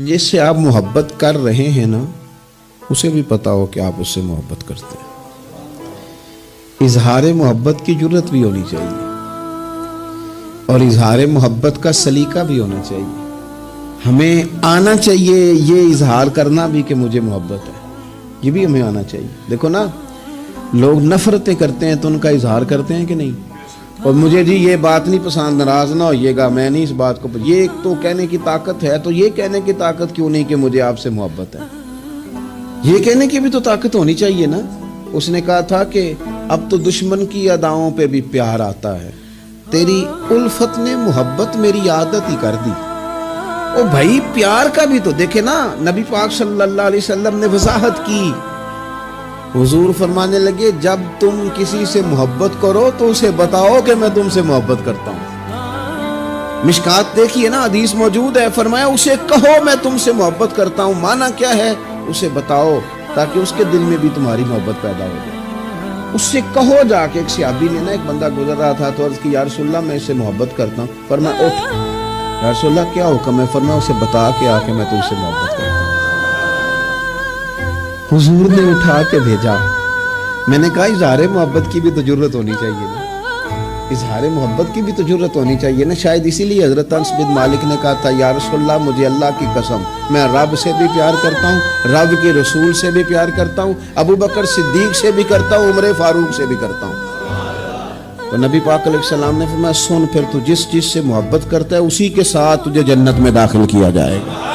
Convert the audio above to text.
جس سے آپ محبت کر رہے ہیں نا اسے بھی پتا ہو کہ آپ اس سے محبت کرتے ہیں. اظہار محبت کی جرت بھی ہونی چاہیے اور اظہار محبت کا سلیقہ بھی ہونا چاہیے. ہمیں آنا چاہیے یہ اظہار کرنا بھی کہ مجھے محبت ہے، یہ بھی ہمیں آنا چاہیے. دیکھو نا لوگ نفرتیں کرتے ہیں تو ان کا اظہار کرتے ہیں کہ نہیں. اور مجھے جی یہ بات نہیں پسند، ناراض نہ ہوئیے گا، میں نہیں اس بات کو یہ ایک تو کہنے کی طاقت ہے، تو یہ کہنے کی طاقت کیوں نہیں کہ مجھے آپ سے محبت ہے؟ یہ کہنے کی بھی تو طاقت ہونی چاہیے نا. اس نے کہا تھا کہ اب تو دشمن کی اداؤں پہ بھی پیار آتا ہے، تیری الفت نے محبت میری عادت ہی کر دی. او بھائی پیار کا بھی تو دیکھے نا، نبی پاک صلی اللہ علیہ وسلم نے وضاحت کی. حضور فرمانے لگے جب تم کسی سے محبت کرو تو اسے بتاؤ کہ میں تم سے محبت کرتا ہوں. مشکات دیکھیے نا، حدیث موجود ہے، فرمایا اسے کہو میں تم سے محبت کرتا ہوں. معنی کیا ہے؟ اسے بتاؤ تاکہ اس کے دل میں بھی تمہاری محبت پیدا ہو جائے. اس سے کہو جا کے. ایک صحابی نے نا، ایک بندہ گزر رہا تھا تو عرض کی یا رسول اللہ میں اس سے محبت کرتا ہوں. فرمایا اٹھ یا رسول اللہ کیا حکم ہے؟ فرمایا اسے بتا کے آ کے میں تم سے محبت کرتا ہوں. حضور نے اٹھا کے بھیجا. میں نے کہا اظہار محبت کی بھی تو جرت ہونی چاہیے نا، اظہار محبت کی بھی تو جرت ہونی چاہیے نا. شاید اسی لیے حضرت انس بن مالک نے کہا تھا یا رسول اللہ مجھے اللہ کی قسم میں رب سے بھی پیار کرتا ہوں، رب کے رسول سے بھی پیار کرتا ہوں، ابو بکر صدیق سے بھی کرتا ہوں، عمر فاروق سے بھی کرتا ہوں. تو نبی پاک علیہ السلام نے فرمایا سن پھر تو جس چیز سے محبت کرتا ہے اسی کے ساتھ تجھے جنت میں داخل کیا جائے گا.